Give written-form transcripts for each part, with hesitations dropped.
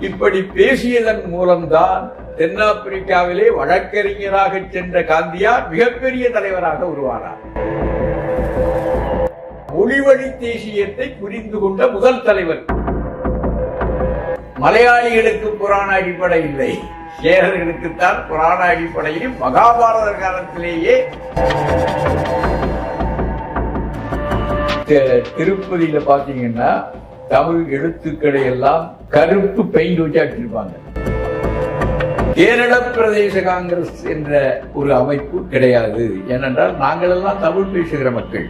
இப்படி பேசியதன் மூலம்தான் தென்னாப்பிரிக்காவிலே வழக்கறிஞராக சென்ற காந்தியார் மிகப்பெரிய தலைவராக உருவானார். மொழிவழி தேசியத்தை புரிந்து கொண்ட முதல் தலைவர். மலையாளிகளுக்கு புராண அடிப்படை இல்லை, சேரர்களுக்குத்தான் புராண அடிப்படையில் மகாபாரத காலத்திலேயே. திருப்பதியில பாத்தீங்கன்னா தமிழ் எழுத்துக்களை எல்லாம் கருப்பு பெயிண்ட் வச்சு அடிச்சிருப்பாங்க. கேரள பிரதேச காங்கிரஸ் என்ற ஒரு அமைப்பு கிடையாது. ஏனென்றால் நாங்கள் எல்லாம் தமிழ் பேசுகிற மக்கள்.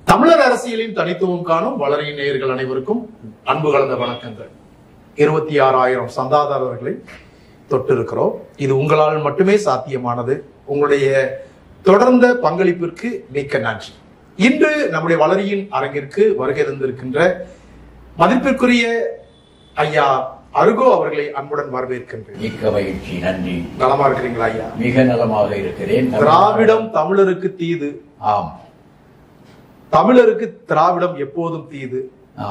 தமிழர் அரசியலின் தனித்துவம் காணும் வளரின் நேயர்கள் அனைவருக்கும் அன்பு கலந்த வணக்கங்கள். 26,000 சந்தாதாரர்களை தொட்டிருக்கிறோம். இது உங்களால் மட்டுமே சாத்தியமானது. உங்களுடைய தொடர்ந்த பங்களிப்பிற்கு மிக்க நன்றி. இன்று நம்முடைய வளரியின் அரங்கிற்கு வருகை தந்திருக்கின்ற மதிப்பிற்குரிய ஐயா அருகோ அவர்களை அன்புடன் வரவேற்கின்றேன். மிக்க மகிழ்ச்சி, நன்றி. நலமா இருக்கிறீங்களா ஐயா? மிக நலமாக இருக்கிறேன். திராவிடம் தமிழருக்கு தீது. ஆம், தமிழருக்கு திராவிடம் எப்போதும் தீது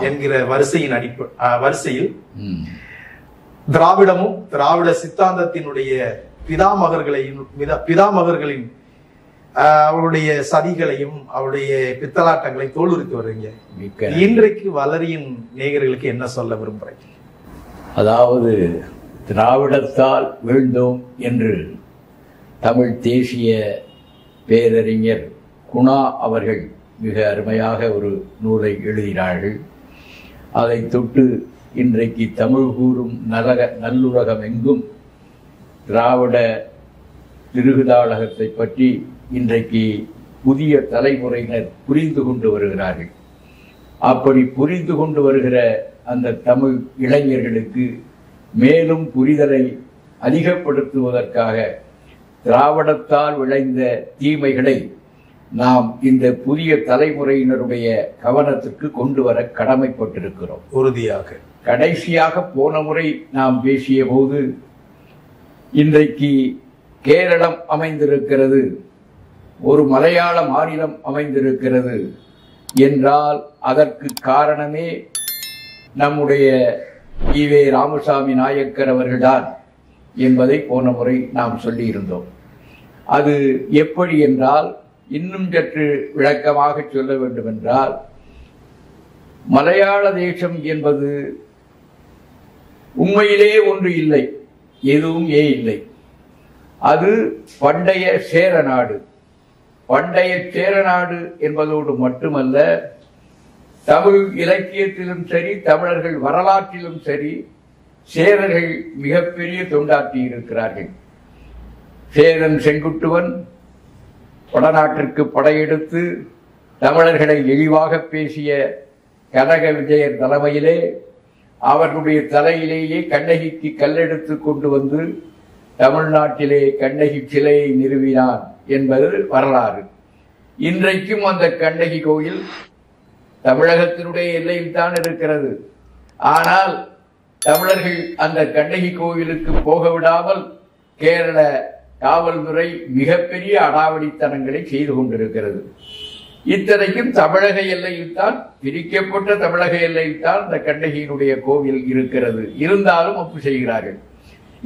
என்கிற வரிசையில் திராவிடமும் திராவிட சித்தாந்தத்தினுடைய பிதாமகர்களின் அவருடைய சதிகளையும் அவருடைய பித்தலாட்டங்களை தோலுரித்து வருவீங்க. இன்றைக்கு வளரியின் நேயர்களுக்கு என்ன சொல்ல விரும்புறீங்க? அதாவது, திராவிடத்தால் வீழ்ந்தோம் என்று தமிழ் தேசிய பேரறிஞர் குணா அவர்கள் மிக அருமையாக ஒரு நூலை எழுதினார்கள். அதை தொட்டு இன்றைக்கு தமிழ் கூறும் நல்லுலகம் எங்கும் திராவிட திருகுதாளகத்தை பற்றி இன்றைக்கு புதிய தலைமுறையினர் புரிந்து கொண்டு வருகிறார்கள். அப்படி புரிந்து கொண்டு வருகிற அந்த தமிழ் இளைஞர்களுக்கு மேலும் புரிதலை அதிகப்படுத்துவதற்காக திராவிடத்தால் விளைந்த தீமைகளை நாம் இந்த புதிய தலைமுறையினருடைய கவனத்துக்கு கொண்டு வர கடமைப்பட்டிருக்கிறோம். உறுதியாக. கடைசியாக போன முறை நாம் பேசிய போது இன்றைக்கு கேரளம் அமைந்திருக்கிறது, ஒரு மலையாள மாநிலம் அமைந்திருக்கிறது என்றால் அதற்கு காரணமே நம்முடைய ஈவே ராமசாமி நாயக்கர் அவர்கள்தான் என்பதை போன முறை நாம் சொல்லியிருந்தோம். அது எப்படி என்றால், இன்னும் சற்று விளக்கமாக சொல்ல வேண்டும் என்றால், மலையாள தேசம் என்பது உண்மையிலே ஒன்று இல்லை, எதுவும் இல்லை. அது பண்டைய சேர நாடு. பண்டைய சேர நாடு என்பதோடு மட்டுமல்ல, தமிழ் இலக்கியத்திலும் சரி, தமிழர்கள் வரலாற்றிலும் சரி, சேரர்கள் மிகப்பெரிய தொண்டாற்றி இருக்கிறார்கள். சேரன் செங்குட்டுவன் வடநாட்டிற்கு படையெடுத்து தமிழர்களை இழிவாக பேசிய கனக விஜயர் தலைமையிலே அவர்களுடைய தலையிலேயே கண்ணகிக்கு கல்லெடுத்து கொண்டு வந்து தமிழ்நாட்டிலே கண்ணகி சிலையை நிறுவினான் என்பது வரலாறு. இன்றைக்கும் அந்த கண்ணகி கோயில் தமிழகத்தினுடைய எல்லையில் தான் இருக்கிறது. ஆனால் தமிழர்கள் அந்த கண்ணகி கோயிலுக்கு போக விடாமல் கேரள காவல்துறை மிகப்பெரிய அடாவடித்தனங்களை செய்து கொண்டிருக்கிறது. இத்தனைக்கும் தமிழக எல்லையில் தான், பிரிக்கப்பட்ட தமிழக எல்லையில் தான் இந்த கண்ணகியினுடைய கோவில் இருக்கிறது. இருந்தாலும் ஒப்பு செய்கிறார்கள்.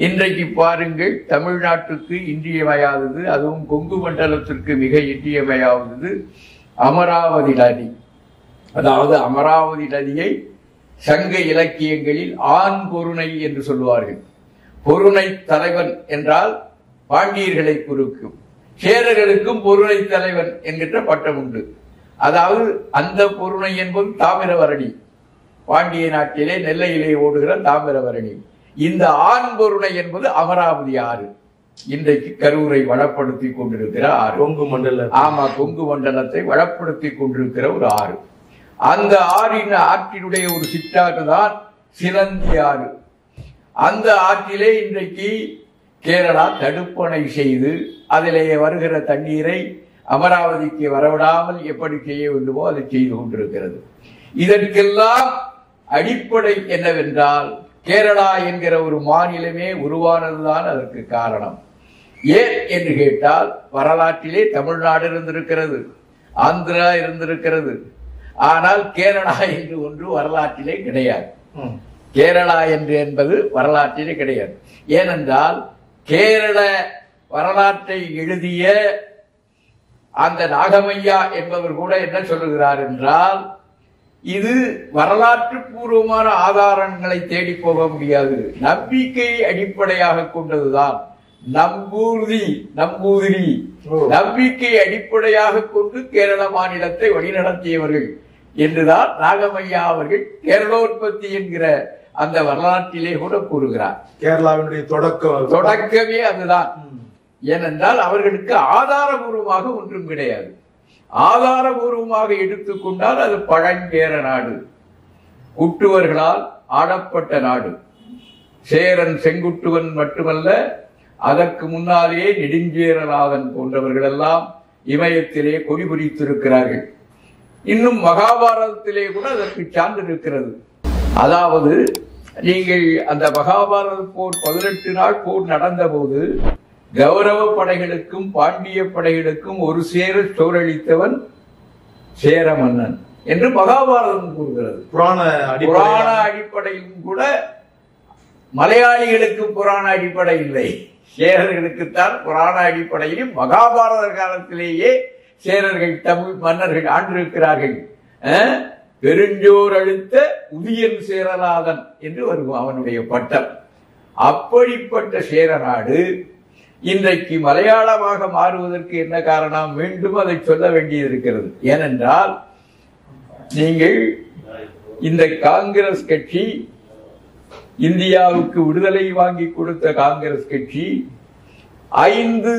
இன்றைக்கு பாருங்கள், தமிழ்நாட்டுக்கு இன்றியமையாதது, அதுவும் கொங்கு மண்டலத்திற்கு மிக இன்றியமையாதது அமராவதி நதி. அதாவது அமராவதி நதியை சங்க இலக்கியங்களில் ஆண் பொருணை என்று சொல்லுவார்கள். பொருணை தலைவன் என்றால் பாண்டியர்களை குறிக்கும், சேரர்களுக்கும் பொருணை தலைவன் என்கின்ற பட்டம் உண்டு. அதாவது அந்த பொருணை என்பது தாமிரபரணி, பாண்டிய நாட்டிலே நெல்லையிலே ஓடுகிற தாமிரபரணி. இந்த ஆண் பொருணை என்பது அமராவதி ஆறு. இன்றைக்கு கரூரை வளப்படுத்தி கொண்டிருக்கிற ஆறு. கொங்கு மண்டலம். ஆமா, கொங்கு மண்டலத்தை வளப்படுத்தி கொண்டிருக்கிற ஒரு ஆறு. அந்த ஆற்றினுடைய ஒரு சிற்றாறு தான் சிலந்தி ஆறு. அந்த ஆற்றிலே இன்றைக்கு கேரளா தடுப்பணை செய்து அதிலே வருகிற தண்ணீரை அமராவதிக்கு வரவிடாமல் எப்படி செய்ய வேண்டுமோ அதை செய்து கொண்டிருக்கிறது. இதற்கெல்லாம் அடிப்படை என்னவென்றால், கேரளா என்கிற ஒரு மாநிலமே உருவானதுதான் அதற்கு காரணம். ஏன் என்று கேட்டால், வரலாற்றிலே தமிழ்நாடு இருந்திருக்கிறது, ஆந்திரா இருந்திருக்கிறது, ஆனால் கேரளா என்று ஒன்று வரலாற்றிலே கிடையாது. கேரளா என்று என்பது வரலாற்றிலே கிடையாது. ஏனென்றால் கேரள வரலாற்றை எழுதிய அந்த நாகமையா என்பவர் கூட என்ன சொல்லுகிறார் என்றால், இது வரலாற்று பூர்வமான ஆதாரங்களை தேடி போக முடியாது, நம்பிக்கையை அடிப்படையாக கொண்டதுதான். நம்பூதிரி நம்பிக்கை அடிப்படையாக கொண்டு கேரள மாநிலத்தை வழிநடத்தியவர்கள் என்றுதான் நாகமையா அவர்கள் கேரளோற்பத்தி என்கிற அந்த வரலாற்றிலே கூட கூறுகிறார். கேரளாவினுடைய தொடக்கமே அதுதான். ஏனென்றால் அவர்களுக்கு ஆதாரபூர்வமாக ஒன்றும் கிடையாது. ஆதாரபூர்வமாக எடுத்துக்கொண்டால் அது பழங்கேர நாடு, குட்டுவர்களால் ஆடப்பட்ட நாடு. சேரன் செங்குட்டுவன் மட்டுமல்ல, அதற்கு முன்னாலே நெடுஞ்சேரலாதன் போன்றவர்கள் எல்லாம் இமயத்திலே கொடி பிடித்திருக்கிறார்கள். இன்னும் மகாபாரதத்திலே கூட அதற்கு சான்று இருக்கிறது. அதாவது நீங்கள் அந்த மகாபாரத போர் 18 நாள் போர் நடந்த போது கௌரவ படைகளுக்கும் பாண்டிய படைகளுக்கும் ஒரு சேர சோரளித்தவன் சேர மன்னன் என்று மகாபாரதம் கூறுகிறது. புராண அடிப்படையிலும் கூட மலையாளிகளுக்கு புராண அடிப்படை இல்லை, சேரர்களுக்குத்தான் புராண அடிப்படையிலும் மகாபாரத காலத்திலேயே சேரர்கள் தமிழ் மன்னர்கள் ஆண்டிருக்கிறார்கள். பெருஞ்சோர் அழுத்த உதியன் சேரலாதன் என்று வரும் அவனுடைய பட்டம். அப்படிப்பட்ட சேர நாடு இன்றைக்கு மலையாளமாக மாறுவதற்கு என்ன காரணம்? மீண்டும் அதை சொல்ல வேண்டியிருக்கிறது. ஏனென்றால் நீங்கள் இந்த காங்கிரஸ் கட்சி, இந்தியாவுக்கு விடுதலை வாங்கி கொடுத்த காங்கிரஸ் கட்சி 5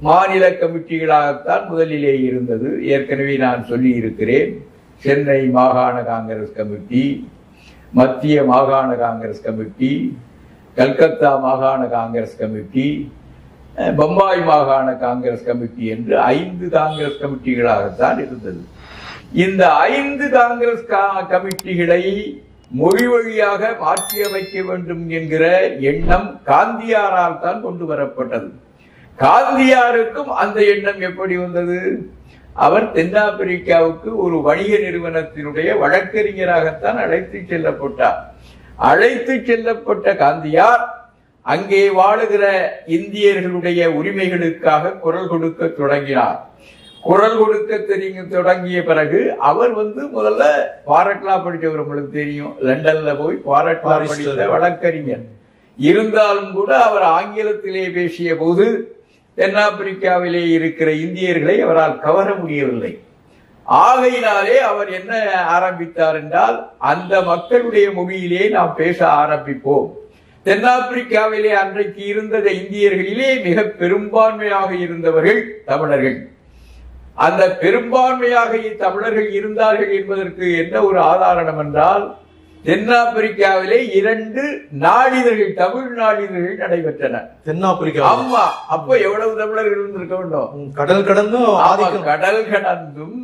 மாநில கமிட்டிகளாகத்தான் முதலிலே இருந்தது. ஏற்கனவே நான் சொல்லி இருக்கிறேன். சென்னை மாகாண காங்கிரஸ் கமிட்டி, மத்திய மாகாண காங்கிரஸ் கமிட்டி, கல்கத்தா மாகாண காங்கிரஸ் கமிட்டி, பம்பாய் மாகாண காங்கிரஸ் கமிட்டி என்று 5 காங்கிரஸ் கமிட்டிகளாகத்தான் இருந்தது. இந்த 5 காங்கிரஸ் கமிட்டிகளை மொழி வழியாக மாற்றி அமைக்க வேண்டும் என்கிற எண்ணம் காந்தியாரால் தான் கொண்டு வரப்பட்டது. காந்தியாருக்கும் அந்த எண்ணம் எப்படி வந்தது? அவர் தென்னாப்பிரிக்காவுக்கு ஒரு வணிக நிறுவனத்தினுடைய வழக்கறிஞராகத்தான் அழைத்து செல்லப்பட்டார். அழைத்து செல்லப்பட்ட காந்தியார் அங்கே வாழுகிற இந்தியர்களுடைய உரிமைகளுக்காக குரல் கொடுக்க தொடங்கினார். குரல் கொடுக்க தொடங்கிய பிறகு அவர் முதல்ல பாரட்லா படித்தவர், உங்களுக்கு தெரியும், லண்டன்ல போய் பாரட்லா படித்த வழக்கறிஞர். இருந்தாலும் கூட அவர் ஆங்கிலத்திலே பேசிய போது தென்னாப்பிரிக்காவிலே இருக்கிற இந்தியர்களை அவரால் கவர முடியவில்லை. ஆகையினாலே அவர் என்ன ஆரம்பித்தார் என்றால், அந்த மக்களுடைய மொழியிலே நாம் பேச ஆரம்பிப்போம். தென்னாப்பிரிக்காவிலே அன்றைக்கு இருந்த இந்தியர்களிலே மிக பெரும்பான்மையாக இருந்தவர்கள் தமிழர்கள். அந்த பெரும்பான்மையாக தமிழர்கள் இருந்தார்கள் என்பதற்கு என்ன ஒரு ஆதாரம் என்றால், தென்னாப்பிரிக்காவிலே 2 நாளிதழ்கள், தமிழ் நாளிதழ்கள் நடைபெற்றன. தென்னாப்பிரிக்கா, ஆமா. அப்ப எவ்வளவு தமிழர்கள் இருந்திருக்க வேண்டும்? கடல் கடந்தும்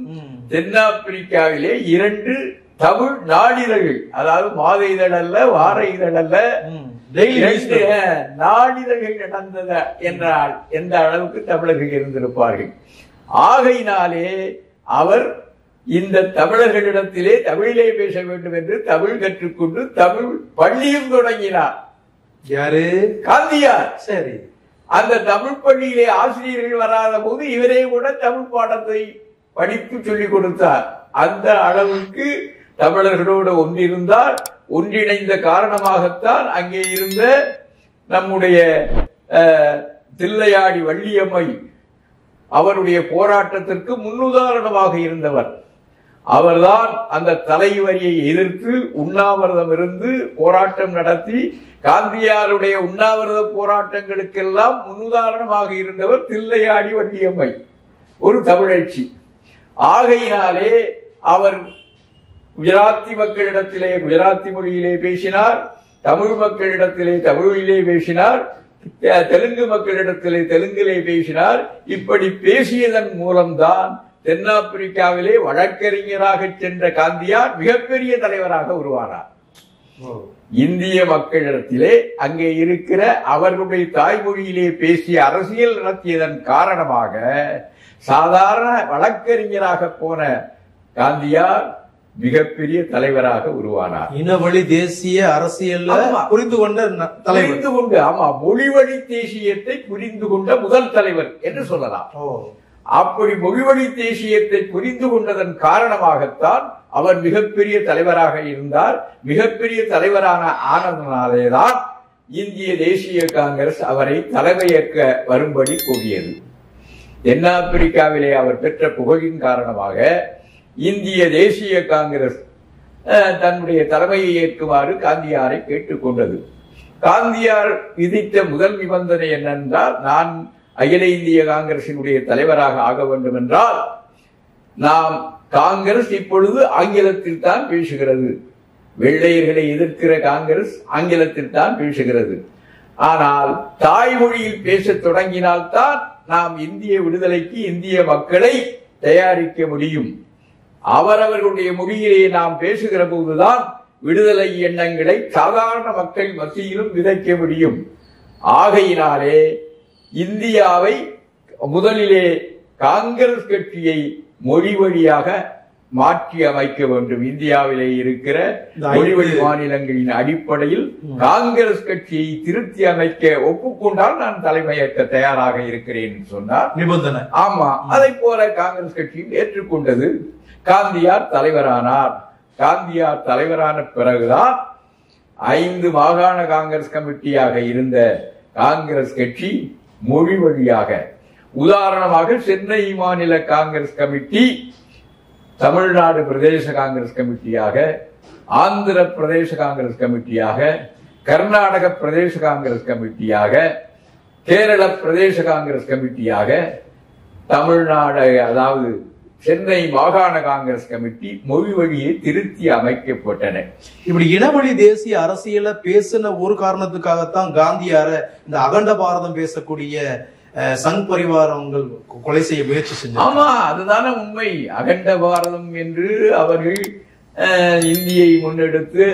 தென்னாப்பிரிக்காவிலே 2 தமிழ் நாளிதழ்கள், அதாவது மாத இதழ் அல்ல, வார இதழ் அல்ல, நாளிதழ்கள் நடந்தத என்றால் எந்த அளவுக்கு தமிழர்கள் இருந்திருப்பார்கள். ஆகையினாலே அவர் இந்த தமிழர்களிடத்திலே தமிழிலே பேச வேண்டும் என்று தமிழ் கற்றுக்கொண்டு தமிழ் பள்ளியும் தொடங்கினார். யாரு? காந்தியார். சரி. அந்த தமிழ் பள்ளியிலே ஆசிரியர்கள் வராத போது இவரே கூட தமிழ் பாடத்தை படித்து சொல்லிக் கொடுத்தார். அந்த அளவுக்கு தமிழர்களோடு ஒன்றிருந்தார். ஒன்றிணைந்த காரணமாகத்தான் அங்கே இருந்த நம்முடைய தில்லையாடி வள்ளியம்மை அவருடைய போராட்டத்திற்கு முன்னுதாரணமாக இருந்தவர். அவர்தான் அந்த தலைவரியை எதிர்த்து உண்ணாவிரதம் இருந்து போராட்டம் நடத்தி காந்தியாருடைய உண்ணாவிரத போராட்டங்களுக்கெல்லாம் முன்னுதாரணமாக இருந்தவர் தில்லையாடி வள்ளியம்மை, ஒரு தமிழச்சி. ஆகையினாலே அவர் குஜராத்தி மக்களிடத்திலே குஜராத்தி மொழியிலே பேசினார், தமிழ் மக்களிடத்திலே தமிழிலே பேசினார், தெலுங்கு மக்களிடத்திலே தெலுங்கிலே பேசினார். இப்படி பேசியதன் மூலம்தான் தென்னாப்பிரிக்காவிலே வழக்கறிஞராக சென்ற காந்தியார் மிகப்பெரிய தலைவராக உருவானார். இந்திய மக்களிடத்திலே அங்கே இருக்கிற அவர்களுடைய தாய்மொழியிலே பேசிய அரசியல் நடத்தியதன் காரணமாக சாதாரண வழக்கறிஞராக போன காந்தியார் மிகப்பெரிய தலைவராக உருவானார். இனவழி தேசிய அரசியல் புரிந்து கொண்ட புரிந்து கொண்டு மொழிவழி தேசியத்தை புரிந்து கொண்ட முதல் தலைவர் என்று சொல்லலாம். அப்படி மொழிவழி தேசியத்தை புரிந்து கொண்டதன் காரணமாகத்தான் அவர் மிகப்பெரிய தலைவராக இருந்தார். மிகப்பெரிய தலைவரான ஆனதனாலேதான் இந்திய தேசிய காங்கிரஸ் அவரை தலைமையேற்க வரும்படி கூறியது. தென்னாப்பிரிக்காவிலே அவர் பெற்ற புகழின் காரணமாக இந்திய தேசிய காங்கிரஸ் தன்னுடைய தலைமையை ஏற்குமாறு காந்தியாரை கேட்டுக்கொண்டது. காந்தியார் விதித்த முதல் நிபந்தனை என்னென்றால், நான் அகில இந்திய காங்கிரசினுடைய தலைவராக ஆக வேண்டும் என்றால் நாம் காங்கிரஸ் இப்பொழுது ஆங்கிலத்தில் தான் பேசுகிறது. வெள்ளையர்களை எதிர்க்கிற காங்கிரஸ் ஆங்கிலத்தில் தான் பேசுகிறது. ஆனால் தாய்மொழியில் பேசத் தொடங்கினால்தான் நாம் இந்திய விடுதலைக்கு இந்திய மக்களை தயாரிக்க முடியும். அவரவர்களுடைய மொழியிலே நாம் பேசுகிற போதுதான் விடுதலை எண்ணங்களை சாதாரண மக்கள் மத்தியிலும் விதைக்க முடியும். ஆகையினாலே இந்தியாவை முதலிலே காங்கிரஸ் கட்சியை மொழி வழியாக மாற்றி அமைக்க வேண்டும். இந்தியாவிலே இருக்கிற மொழிவழி மாநிலங்களின் அடிப்படையில் காங்கிரஸ் கட்சியை திருத்தி அமைக்க ஒப்புக்கொண்டால் நான் தலைமையேற்க தயாராக இருக்கிறேன் சொன்னார். நிபந்தனை. ஆமா, அதை போல காங்கிரஸ் கட்சியும் ஏற்றுக்கொண்டது. காந்தியார் தலைவரானார். காந்தியார் தலைவரான பிறகுதான் 5 மாகாண காங்கிரஸ் கமிட்டியாக இருந்த காங்கிரஸ் கட்சி மொழி வழியாக, உதாரணமாக சென்னை மாநில காங்கிரஸ் கமிட்டி தமிழ்நாடு பிரதேச காங்கிரஸ் கமிட்டியாக, ஆந்திர பிரதேச காங்கிரஸ் கமிட்டியாக, கர்நாடக பிரதேச காங்கிரஸ் கமிட்டியாக, கேரள பிரதேச காங்கிரஸ் கமிட்டியாக, தமிழ்நாடு அதாவது சென்னை மாகாண காங்கிரஸ் கமிட்டி மொழி வழியை திருத்தி அமைக்கப்பட்டன. இப்படி இனவழி தேசிய அரசியல பேசின ஒரு காரணத்துக்காகத்தான் காந்தியார இந்த அகண்ட பாரதம் பேசக்கூடிய சங் பரிவாரங்கள் கொலை செய்ய முயற்சி செஞ்சாங்க. ஆமா, அதுதானே உண்மை. அகண்ட பாரதம் என்று அவர்கள் இந்தியை முன்னெடுத்து,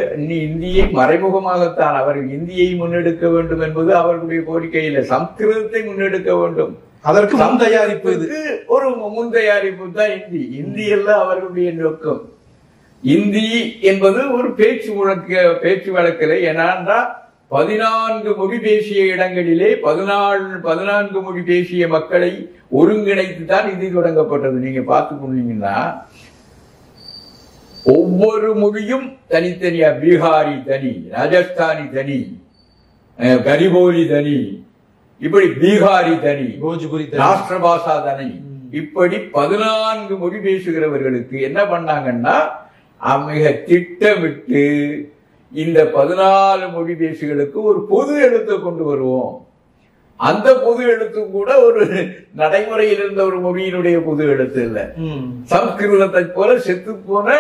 இந்தியை மறைமுகமாகத்தான் அவர்கள் இந்தியை முன்னெடுக்க வேண்டும் என்பது அவர்களுடைய கோரிக்கையில சம்ஸ்கிருதத்தை முன்னெடுக்க வேண்டும். அதற்கு முன் தயாரிப்பு, ஒரு முன் தயாரிப்பு தான் இந்தி. இந்தி எல்லாம் அவர்களுடைய நோக்கம். இந்தி என்பது ஒரு பேச்சு வழக்கில் என்னன்னா 14 மொழி பேசிய இடங்களிலே 14 மொழி பேசிய மக்களை ஒருங்கிணைத்து தான் இந்தி தொடங்கப்பட்டது. நீங்க பார்த்துக்கொண்டீங்கன்னா ஒவ்வொரு மொழியும் தனித்தனியா, பீகாரி தனி, ராஜஸ்தானி தனி, கரிபோலி தனி, இப்படி பீகாரி தனி, போஜ்புரி ராஷ்டிர பாஷா தனி, இப்படி 14 மொழி பேசுகிறவர்களுக்கு என்ன பண்ணாங்கன்னா மிக திட்டமிட்டு இந்த 14 மொழி பேசுகளுக்கு ஒரு பொது எழுத்தை கொண்டு வருவோம். அந்த பொது எழுத்து கூட ஒரு நடைமுறையில் இருந்த ஒரு மொழியினுடைய பொது எழுத்து இல்ல. சம்ஸ்கிருதத்தை போல செத்து போன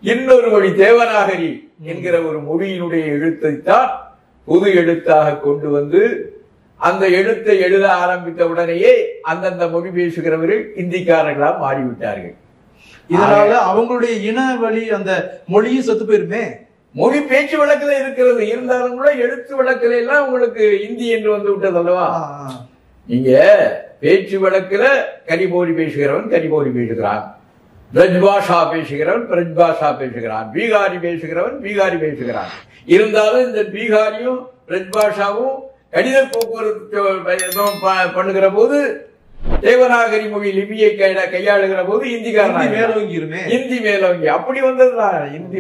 இன்னொரு மொழி தேவநாகரி என்கிற ஒரு மொழியினுடைய எழுத்தைத்தான் பொது எழுத்தாக கொண்டு வந்து அந்த எழுத்தை எழுத ஆரம்பித்த உடனேயே அந்தந்த மொழி பேசுகிறவர்கள் இந்திக்காரர்களா மாறிவிட்டார்கள். இதனால அவங்களுடைய இன வழி அந்த மொழியும் செத்து போயிருமே. மொழி பேச்சு வழக்குல இருக்கிறது, இருந்தாலும் கூட எழுத்து வழக்குல எல்லாம் உங்களுக்கு இந்தி என்று வந்து விட்டது அல்லவா. நீங்க பேச்சு வழக்குல கரிபோலி பேசுகிறவன் கரிபோலி பேசுகிறான், பிரஜ் பாஷா பேசுகிறவன் பிரஜ் பாஷா பேசுகிறான், பீகாரி பேசுகிறவன் பீகாரி பேசுகிறான். இருந்தாலும் இந்த பீகாரியும் பிரஜ் பாஷாவும் கடித போக்குவரத்து பண்ணுகிற போது தேவநாகரி மொழி லிபியை கையாளுகிற போது இந்தி மேலோங்கி அப்படி வந்ததுதான் இந்தி.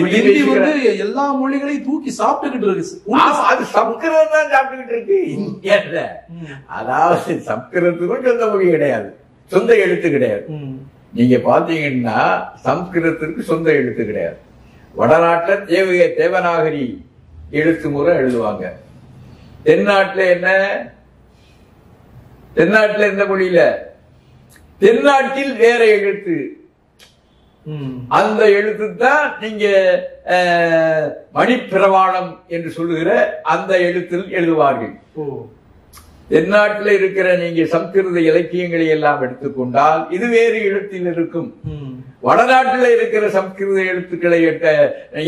இந்தி வந்து எல்லா மொழிகளையும் தூக்கி சாப்பிட்டுக்கிட்டு இருக்கு. அது சம்ஸ்கிருதம் தான் சாப்பிட்டுக்கிட்டு இருக்கு இந்தியால. அதாவது சம்ஸ்கிருதத்துக்கும் சொந்த மொழி கிடையாது, சொந்த எழுத்து கிடையாது. நீங்க பாத்தீங்கன்னா சம்ஸ்கிருதத்திற்கு சொந்த எழுத்து கிடையாது. வடநாட்டுல தேவநாகரி எழுத்து முறை எழுதுவாங்க. தென்னாட்டுல என்ன, தென்னாட்டுல எந்த மொழியில, தென்னாட்டில் வேற எழுத்து, அந்த எழுத்து தான் நீங்க மணிப்பிரவாளம் என்று சொல்லுகிற அந்த எழுத்தில் எழுதுவார்கள். தென்னாட்டில் இருக்கிற நீங்க சம்ஸ்கிருத இலக்கியங்களை எல்லாம் எடுத்துக்கொண்டால் இது வேறு எழுத்தில் இருக்கும். வடநாட்டில் இருக்கிற சம்ஸ்கிருத எழுத்துக்களை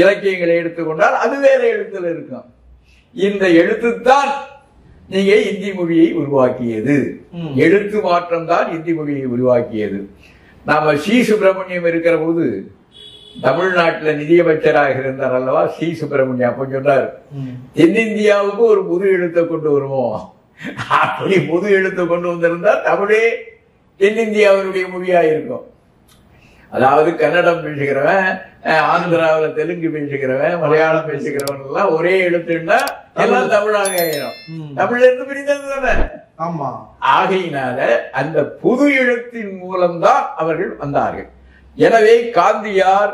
இலக்கியங்களை எடுத்துக்கொண்டால் அது வேற எழுத்துல இருக்கும். இந்த எழுத்துத்தான் நீங்க இந்தி மொழியை உருவாக்கியது. எழுத்து மாற்றம் தான் இந்தி மொழியை உருவாக்கியது. நாம சி சுப்பிரமணியம் இருக்கிற போது தமிழ்நாட்டில் நிதியமைச்சராக இருந்தார் அல்லவா சி சுப்பிரமணியம். அப்ப சொன்னார், தென்னிந்தியாவுக்கு ஒரு புது எழுத்தை கொண்டு வருவோம். அப்படி புது எழுத்தை கொண்டு வந்திருந்தால் தமிழே தென்னிந்தியாவினுடைய மொழியா இருக்கும். அதாவது கன்னடம் பேசுகிறவன், ஆந்திராவில் தெலுங்கு பேசுகிறவன், மலையாளம் பேசுகிறவன் எல்லாம் ஒரே எழுத்துன்னா எல்லாம் தமிழாக ஆயிரும். தமிழ்ல இருந்து பிரிந்தது தானே. ஆமா. ஆகையினால அந்த புது எழுத்தின் மூலம்தான் அவர்கள் வந்தார்கள். எனவே காந்தியார்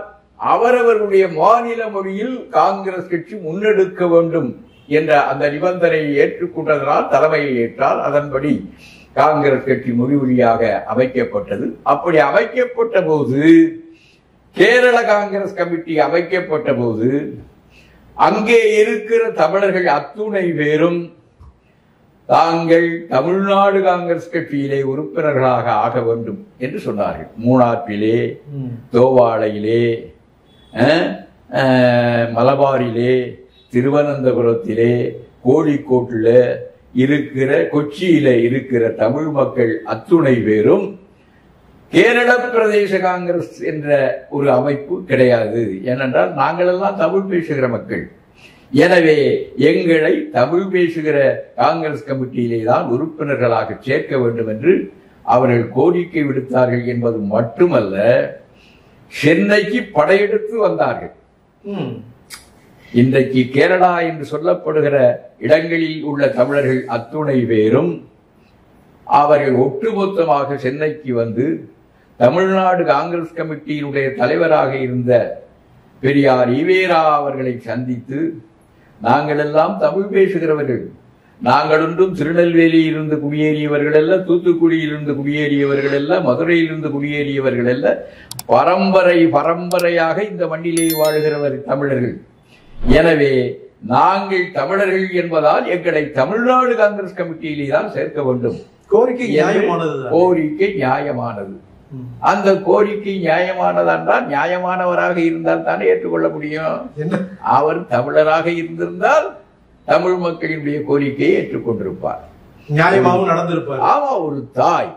அவரவர்களுடைய மாநில மொழியில் காங்கிரஸ் கட்சி முன்னெடுக்க வேண்டும் என்ற அந்த நிபந்தனையை ஏற்றுக்கொண்டதனால் தலைமையை ஏற்றால் அதன்படி காங்கிரஸ் கட்சி மொழி வழியாக அமைக்கப்பட்டது. அப்படி அமைக்கப்பட்ட போது கேரள காங்கிரஸ் கமிட்டி அமைக்கப்பட்ட போது அங்கே இருக்கிற தமிழர்கள் அத்துணை பேரும் தாங்கள் தமிழ்நாடு காங்கிரஸ் கட்சியிலே உறுப்பினர்களாக ஆக வேண்டும் என்று சொன்னார்கள். மூணாற்றிலே, தோவாளையிலே, மலபாரிலே, திருவனந்தபுரத்திலே, கோழிக்கோட்டில் இருக்கிற, கொச்சியில இருக்கிற தமிழ் மக்கள் அத்துணை பேரும் கேரள பிரதேச காங்கிரஸ் என்ற ஒரு அமைப்பு கிடையாது. ஏனென்றால் நாங்கள் எல்லாம் தமிழ் பேசுகிற மக்கள். எனவே எங்களை தமிழ் பேசுகிற காங்கிரஸ் கமிட்டியிலே தான் உறுப்பினர்களாக சேர்க்க வேண்டும் என்று அவர்கள் கோரிக்கை விடுத்தார்கள் என்பது மட்டுமல்ல, சென்னைக்கு படையெடுத்து வந்தார்கள். இன்றைக்கு கேரளா என்று சொல்லப்படுகிற இடங்களில் உள்ள தமிழர்கள் அத்துணை பேரும் அவர்கள் ஒட்டுமொத்தமாக சென்னைக்கு வந்து தமிழ்நாடு காங்கிரஸ் கமிட்டியினுடைய தலைவராக இருந்த பெரியார் ஈவேரா அவர்களை சந்தித்து, நாங்கள் எல்லாம் தமிழ் பேசுகிறவர்கள், நாங்கள் ஒன்றும் திருநெல்வேலியில் இருந்து குடியேறியவர்கள் அல்ல, தூத்துக்குடியில் இருந்து குடியேறியவர்கள் அல்ல, மதுரையில் இருந்து குடியேறியவர்கள் அல்ல, பரம்பரையாக இந்த மண்ணிலே வாழ்கிறவர் தமிழர்கள். எனவே நாங்கள் தமிழர்கள் என்பதால் எங்களை தமிழ்நாடு காங்கிரஸ் கமிட்டியிலே தான் சேர்க்க வேண்டும். கோரிக்கை நியாயமானது. கோரிக்கை நியாயமானது. அந்த கோரிக்கை நியாயமானதென்றால் நியாயமானவராக இருந்தால் தானே ஏற்றுக்கொள்ள முடியும். அவர் தமிழராக இருந்திருந்தால் தமிழ் மக்களினுடைய கோரிக்கையை ஏற்றுக்கொண்டிருப்பார், நியாயமாகவும் நடந்திருப்பார். ஆமா, ஒரு தாய்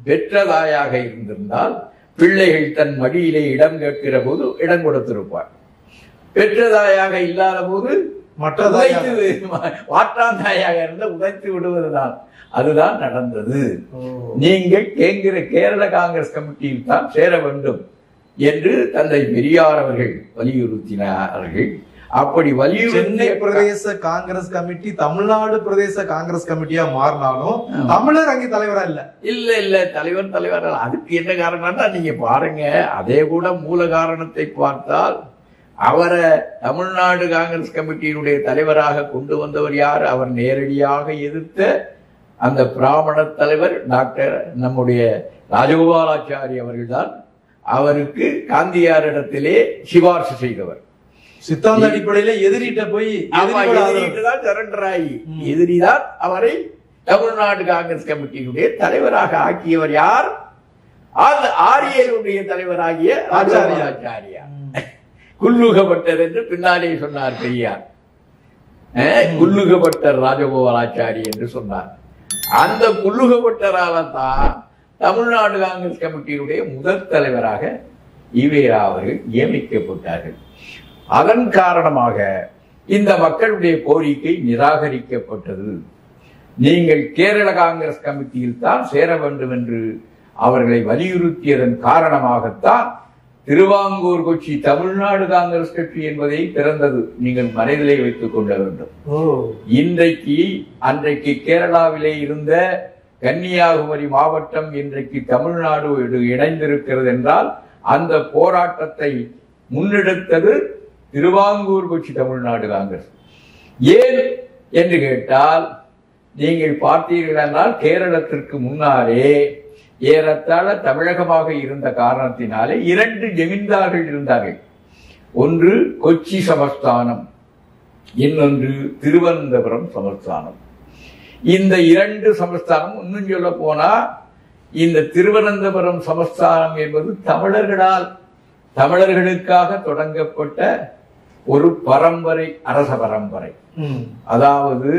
பெற்ற தாயாக இருந்திருந்தால் பிள்ளைகள் தன் மடியிலே இடம் கேட்கிற போது இடம் கொடுத்திருப்பார். பெற்றதாயாக இல்லாத போது மாற்றாந்தாயாக இருந்த உதைத்து விடுவதுதான். அதுதான் நடந்தது. நீங்கள் கேரள காங்கிரஸ் கமிட்டியில் தான் சேர வேண்டும் என்று தந்தை பெரியார் அவர்கள் வலியுறுத்தினார்கள். அப்படி சென்னை பிரதேச காங்கிரஸ் கமிட்டி தமிழ்நாடு பிரதேச காங்கிரஸ் கமிட்டியா மாறினாலும் தமிழர் அங்கே தலைவரா இல்ல தலைவர். அதுக்கு என்ன காரணம்னா நீங்க பாருங்க, அதே கூட மூல காரணத்தை பார்த்தால் அவரை தமிழ்நாடு காங்கிரஸ் கமிட்டியினுடைய தலைவராக கொண்டு வந்தவர் யார்? அவர் நேரடியாக எதிர்த்த அந்த பிராமண தலைவர் டாக்டர் நம்முடைய ராஜகோபாலாச்சாரி அவர்கள்தான் அவருக்கு காந்தியாரிடத்திலே சிபார்சு செய்தவர். சித்தாந்த அடிப்படையில எதிரிட்ட போய் சரண்டர் ஆகி எதிரிதான் அவரை தமிழ்நாடு காங்கிரஸ் கமிட்டியினுடைய தலைவராக ஆக்கியவர் யார்? ஆரியருடைய தலைவராகிய ராஜகோபாலாச்சாரியா. குல்லுகப்பட்டர் என்று பின்னாலே சொன்னார் பெரியார். குல்லுகப்பட்டர் ராஜகோபாலாச்சாரி என்று சொன்னார். அந்த குல்லுகப்பட்டரால தான் தமிழ்நாடு காங்கிரஸ் கமிட்டியினுடைய முதல் தலைவராக ஈவேரா அவர்கள் நியமிக்கப்பட்டார்கள். அதன் காரணமாக இந்த மக்களுடைய கோரிக்கை நிராகரிக்கப்பட்டது. நீங்கள் கேரள காங்கிரஸ் கமிட்டியில் தான் சேர வேண்டும் என்று அவர்களை வலியுறுத்தியதன் காரணமாகத்தான் திருவாங்கூர் கொச்சி தமிழ்நாடு காங்கிரஸ் கட்சி என்பதை பிறந்தது. நீங்கள் மனதிலே வைத்துக் கொள்ள வேண்டும். அன்றைக்கு கேரளாவிலே இருந்த கன்னியாகுமரி மாவட்டம் இன்றைக்கு தமிழ்நாடு இணைந்திருக்கிறது என்றால் அந்த போராட்டத்தை முன்னெடுத்தது திருவாங்கூர் கொச்சி தமிழ்நாடு காங்கிரஸ். ஏன் என்று கேட்டால், நீங்கள் பார்த்தீர்கள் என்றால் கேரளத்திற்கு முன்னாலே ஏறத்தாழ தமிழகமாக இருந்த காரணத்தினாலே 2 ஜமீன்தார்கள் இருந்தார்கள். ஒன்று கொச்சி சமஸ்தானம், இன்னொன்று திருவனந்தபுரம் சமஸ்தானம். இந்த 2 சமஸ்தானம், இன்னும் சொல்ல போனா இந்த திருவனந்தபுரம் சமஸ்தானம் என்பது தமிழர்களால் தமிழர்களுக்காக தொடங்கப்பட்ட ஒரு பரம்பரை, அரச பரம்பரை. அதாவது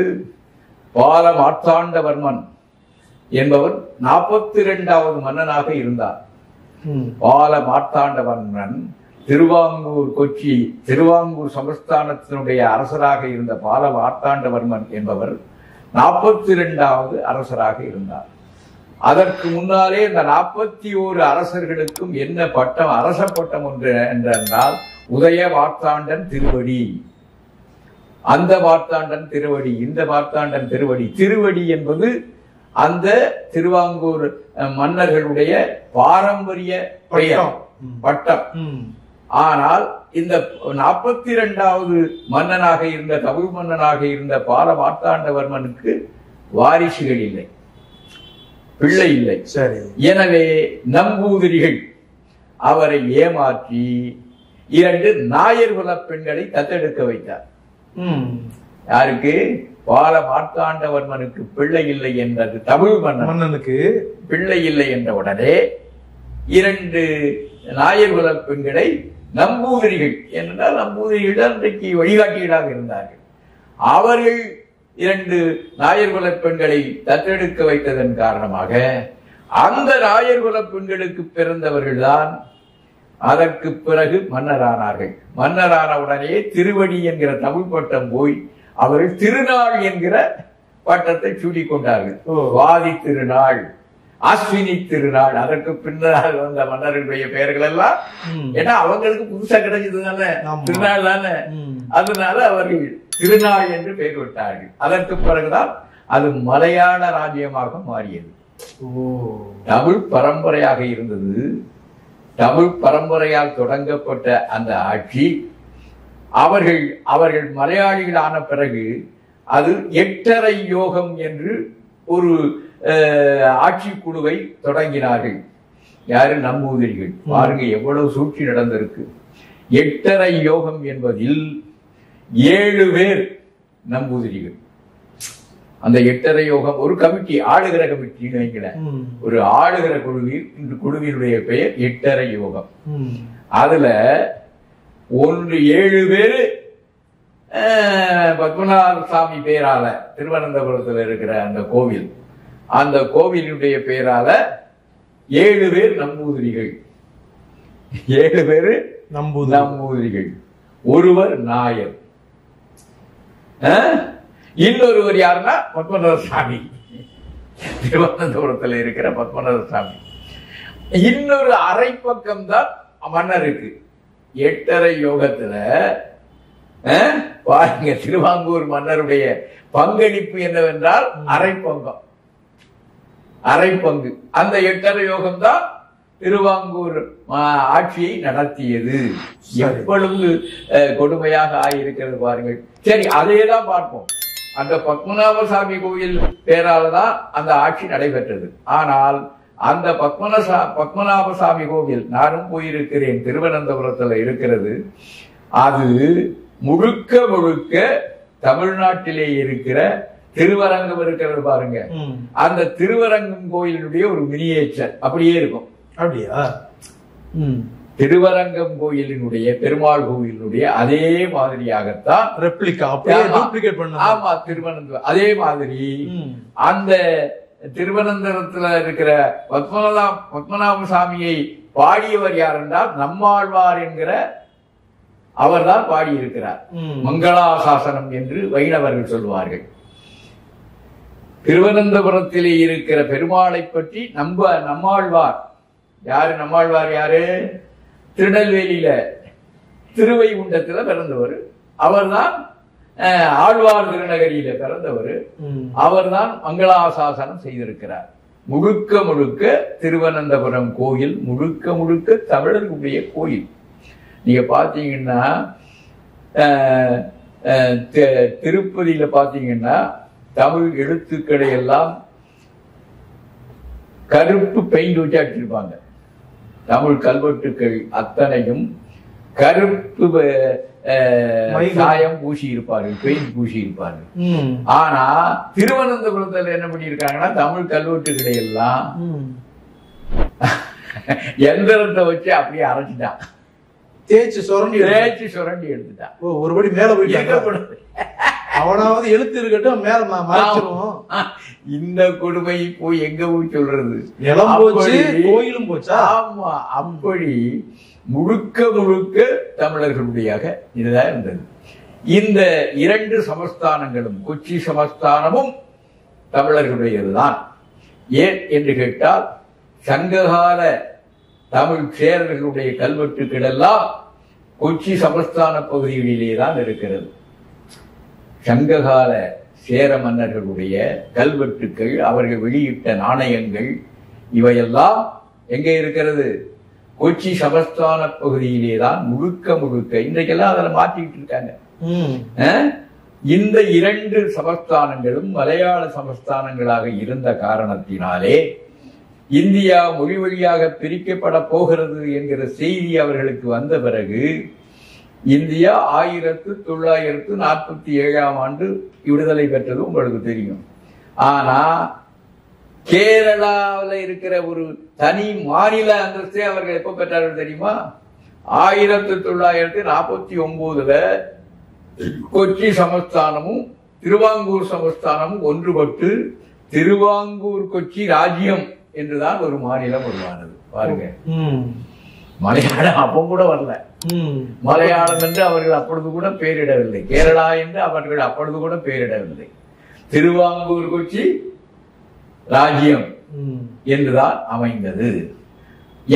பால மார்த்தாண்டவர்மன் என்பவர் 42வது மன்னனாக இருந்தார். பால மார்த்தாண்டவர்மன் திருவாங்கூர் சமஸ்தானத்தினுடைய அரசராக இருந்த பால மார்த்தாண்டவர்மன் என்பவர் 42வது அரசராக இருந்தார். அதற்கு முன்னாலே இந்த 41 அரசர்களுக்கும் என்ன பட்டம், அரச பட்டம் ஒன்று என்றால் உதய மார்த்தாண்டன் திருவடி. அந்த மார்த்தாண்டன் திருவடி, இந்த மார்த்தாண்டன் திருவடி. திருவடி என்பது அந்த திருவாங்கூர் மன்னர்களுடைய பாரம்பரிய பெயர், பட்டம். ஆனால் இந்த 42வது மன்னனாக இருந்த, தமிழ் மன்னனாக இருந்த பால மார்த்தாண்டவர்மனுக்கு வாரிசுகள் இல்லை, பிள்ளை இல்லை. சரி. எனவே நம்பூதிரிகள் அவரை ஏமாற்றி 2 நாயர் குல பெண்களை தத்தெடுக்க வைத்தார். யாருக்கு? பால மார்த்தாண்டவர்மனுக்கு பிள்ளை இல்லை என்றது தமிழ் மன்னனுக்கு பிள்ளை இல்லை என்ற உடனே 2 நாயர் குல பெண்களை நம்பூதிரிகள் என்றால், நம்பூதிரிகள் அன்றைக்கு வழிகாட்டிகளாக இருந்தார்கள். அவர்கள் 2 நாயர் குல பெண்களை தத்தெடுக்க வைத்ததன் காரணமாக அந்த நாயர் குல பெண்களுக்கு பிறந்தவர்கள் தான் அதற்கு பிறகு மன்னரானார்கள். மன்னரான உடனே திருவடி என்கிற தமிழ் பட்டம் போய் அவர்கள் திருநாள் என்கிற பட்டத்தை சூடிக் கொண்டார்கள். வாதி திருநாள், அஸ்வினி திருநாள். அதற்கு பின்னால் வந்த மன்னர்களுடைய பெயர்கள் எல்லாம், ஏன்னா அவங்களுக்கு புதுசா கிடைச்சது தானே, திருநாள் தானே, அதனால அவர்கள் திருநாள் என்று பெயர் விட்டார்கள். அதற்கு பிறகுதான் அது மலையாள ராஜ்யமாக மாறியது. தமிழ் பரம்பரையாக இருந்தது. தமிழ் பரம்பரையால் தொடங்கப்பட்ட அந்த ஆட்சி அவர்கள் மலையாளிகள் ஆன பிறகு அது 8.5 யோகம் என்று ஒரு ஆட்சி குழுவை தொடங்கினார்கள். யாரு? நம்பூதிரிகள். பாருங்க எவ்வளவு சூழ்ச்சி நடந்திருக்கு. 8.5 யோகம் என்பதில் 7 பேர் நம்பூதிரிகள். அந்த 8.5 யோகம் ஒரு கமிட்டி, ஆளுகிற கமிட்டின்னு வைக்கல, ஒரு ஆளுகிற குழுவினுடைய பெயர் 8.5 யோகம். அதுல 7 பேரு பத்மநாப சாமி பேரால, திருவனந்தபுரத்தில் இருக்கிற அந்த கோவில், அந்த கோவிலுடைய பேரால 7 பேர் நம்பூதிரிகள். 7 பேரு நம்பூதிரிகள். ஒருவர் நாயர். இன்னொருவர் யாருன்னா பத்மநாப சாமி, திருவனந்தபுரத்தில் இருக்கிற பத்மநாப சாமி. இன்னொரு அரை பக்கம் தான் மன்னருக்கு. 8.5 யோகத்துல பாருங்க, திருவாங்கூர் மன்னருடைய பங்களிப்பு என்னவென்றால் அரை பங்கம், அரை பங்கு. அந்த 8.5 யோகம் தான் திருவாங்கூர் ஆட்சியை நடத்தியது. எவ்வளவு கொடுமையாக ஆகியிருக்கிறது பாருங்கள். சரி, அதையேதான் பார்ப்போம். அந்த பத்மநாப சாமி கோயில் பேரால்தான் அந்த ஆட்சி நடைபெற்றது. ஆனால் அந்த பத்மநாப சாமி கோவில் நானும் போயிருக்கிறேன், திருவனந்தபுரத்துல இருக்கிறது. அது முழுக்க முழுக்க தமிழ்நாட்டிலே இருக்கிற திருவரங்கம் இருக்கிறது பாருங்க. அந்த திருவரங்கம் கோயிலுடைய ஒரு மினியேச்சர் அப்படியே இருக்கும். அப்படியா? திருவரங்கம் கோயிலினுடைய, பெருமாள் கோயிலினுடைய அதே மாதிரியாகத்தான் ரெப்ளிகா, டூப்ளிகேட் பண்ண. ஆமா, திருவனந்தபுரம் அதே மாதிரி. அந்த திருவனந்தபுரத்துல இருக்கிற பத்மநாப சாமியை பாடியவர் யார் என்றால் நம்மாழ்வார் என்கிற அவர் தான் பாடியிருக்கிறார். மங்களாசாசனம் என்று வைணவர்கள் சொல்வார்கள். திருவனந்தபுரத்திலே இருக்கிற பெருமாளை பற்றி நம்மாழ்வார் யாரு? நம்மாழ்வார் யாரு? திருநெல்வேலியில திருவைகுண்டத்துல பிறந்தவர். அவர்தான் ஆழ்வார் திருநகரியில பிறந்தவர். அவர்தான் மங்களாசாசனம் செய்திருக்கிறார். முழுக்க முழுக்க திருவனந்தபுரம் கோயில் முழுக்க முழுக்க தமிழர்களுடைய கோயில். நீங்க பாத்தீங்கன்னா திருப்பதியில பாத்தீங்கன்னா தமிழ் எழுத்துக்களை எல்லாம் கருப்பு பெயிண்ட் வச்சு அடிச்சிருப்பாங்க. தமிழ் கல்வெட்டுக்கள் அத்தனையும் கருப்பு சாயம் பூசி இருப்பார்கள், பெயிண்ட் பூசி இருப்பார்கள். ஆனா திருவனந்தபுரத்துல என்ன பண்ணிருக்காங்கன்னா தமிழ் கல்வெட்டுக்களை எல்லாம் எந்திரத்தை வச்சு அப்படியே அரைச்சிட்டான். தேய்ச்சி சுரண்டி எடுத்துட்டான். ஒருபடி மேல போயிட்டு அவனாவது எழுத்து இருக்கட்டும் மேல மறைச்சிருவோம். இந்த கொடுமை போய் எங்க போய் சொல்றது? நிலம் போச்சு, கோயிலும் போச்சா? ஆமா, அப்படி முழுக்க தமிழர்களுடைய இதுதான் இருந்தது. இந்த 2 சமஸ்தானங்களும், கொச்சி சமஸ்தானமும் தமிழர்களுடையதுதான். ஏன் என்று கேட்டால், சங்ககால தமிழ் சேரர்களுடைய கல்வெட்டுக்கள் எல்லாம் கொச்சி சமஸ்தான பகுதிகளிலே தான் இருக்கிறது. சங்ககால சேர மன்னர்களுடைய கல்வெட்டுக்கள், அவர்கள் வெளியிட்ட நாணயங்கள், இவையெல்லாம் எங்கே இருக்கிறது? கொச்சி சமஸ்தான பகுதியிலே தான் முழுக்க. இன்றைக்கெல்லாம் அதில் மாற்றிக்கிட்டு இருக்காங்க. இந்த 2 சமஸ்தானங்களும் மலையாள சமஸ்தானங்களாக இருந்த காரணத்தினாலே இந்தியா மொழி வழியாக பிரிக்கப்பட போகிறது என்கிற செய்தி அவர்களுக்கு வந்த பிறகு இந்தியா 1947ஆம் ஆண்டு விடுதலை பெற்றது உங்களுக்கு தெரியும். ஆனா கேரளாவில் இருக்கிற ஒரு தனி மாநில அந்தஸ்தை அவர்கள் எப்ப பெற்றார்கள் தெரியுமா? 1949 கொச்சி சமஸ்தானமும் திருவாங்கூர் சமஸ்தானமும் ஒன்றுபட்டு திருவாங்கூர் கொச்சி ராஜ்யம் என்றுதான் ஒரு மாநிலம் உருவானது. பாருங்க, மலையாளம் அப்போ கூட வரல. மலையாளம் என்று அவர்கள் அப்பொழுது கூட பெயரிடவில்லை. கேரளா என்று அவர்கள் அப்பொழுது கூட பெயரிடவில்லை. திருவாங்கூர் கொச்சி ராஜ்யம் என்றுதான் அமைந்தது.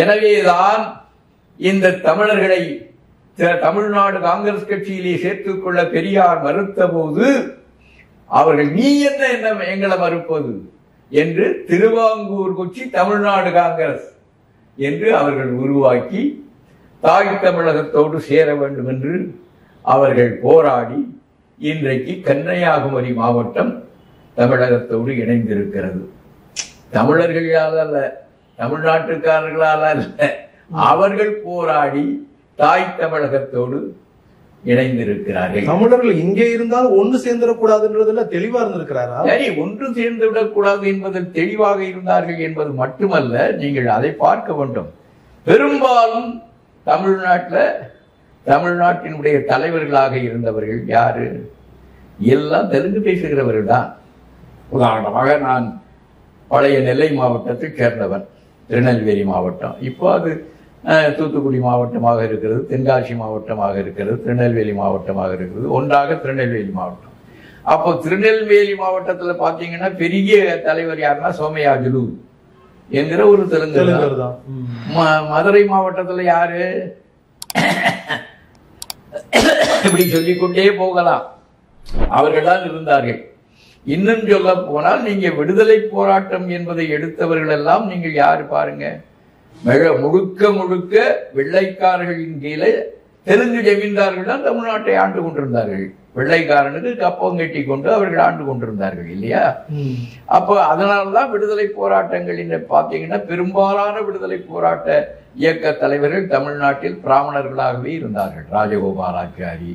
எனவேதான் இந்த தமிழர்களை தமிழ்நாடு காங்கிரஸ் கட்சியிலே சேர்த்துக் கொள்ள பெரியார் மறுத்த போது அவர்கள் நீ என்ன எங்களை மறுப்பது என்று திருவாங்கூர் கொச்சி தமிழ்நாடு காங்கிரஸ் என்று அவர்கள் உருவாக்கி தாய் தமிழகத்தோடு சேர வேண்டும் என்று அவர்கள் போராடி இன்றைக்கு கன்னியாகுமரி மாவட்டம் தமிழகத்தோடு இணைந்திருக்கிறது. தமிழர்களால் அல்ல, தமிழ்நாட்டுக்காரர்களால் அல்ல, அவர்கள் போராடி தாய் தமிழகத்தோடு இணைந்திருக்கிறார்கள். தமிழர்கள் இங்கே இருந்தால் ஒன்று சேர்ந்துடக்கூடாதுன்றதுல தெளிவா இருந்திருக்கிறாரா? சரி, ஒன்று சேர்ந்து விடக்கூடாது என்பதில் தெளிவாக இருந்தார்கள் என்பது மட்டுமல்ல, நீங்கள் அதை பார்க்க வேண்டும். பெரும்பாலும் தமிழ்நாட்டினுடைய தலைவர்களாக இருந்தவர்கள் யாரு? எல்லாம் தெலுங்கு பேசுகிறவர்கள் தான். உதாரணமாக நான் பழைய நெல்லை மாவட்டத்தைச் சேர்ந்தவன், திருநெல்வேலி மாவட்டம். இப்போ அது தூத்துக்குடி மாவட்டமாக இருக்கிறது, தென்காசி மாவட்டமாக இருக்கிறது, திருநெல்வேலி மாவட்டமாக இருக்கிறது, ஒன்றாக திருநெல்வேலி மாவட்டம். அப்போ திருநெல்வேலி மாவட்டத்தில் பார்த்தீங்கன்னா பெரிய தலைவர் யாருன்னா சோமயாஜுலு என்கிற ஒரு தெலுங்கர் தான். மதுரை மாவட்டத்தில் யாரு? இப்படி சொல்லிக்கொண்டே போகலாம், அவர்கள் தான் இருந்தார்கள். இன்னும் சொல்ல போனால் நீங்க விடுதலை போராட்டம் என்பதை எடுத்தவர்கள் எல்லாம் நீங்கள் யாரு பாருங்க, முழுக்க வெள்ளைக்காரர்களின் கீழே தெலுங்கு ஜமீன்தார்கள் தான் தமிழ்நாட்டை ஆண்டு கொண்டிருந்தார்கள். வெள்ளைக்காரனுக்கு கப்பம் கட்டி கொண்டு அவர்கள் ஆண்டு கொண்டிருந்தார்கள் இல்லையா? அப்போ அதனால்தான் விடுதலை போராட்டங்கள் பாத்தீங்கன்னா பெரும்பாலான விடுதலை போராட்ட இயக்க தலைவர்கள் தமிழ்நாட்டில் பிராமணர்களாகவே இருந்தார்கள். ராஜகோபாலாச்சாரி,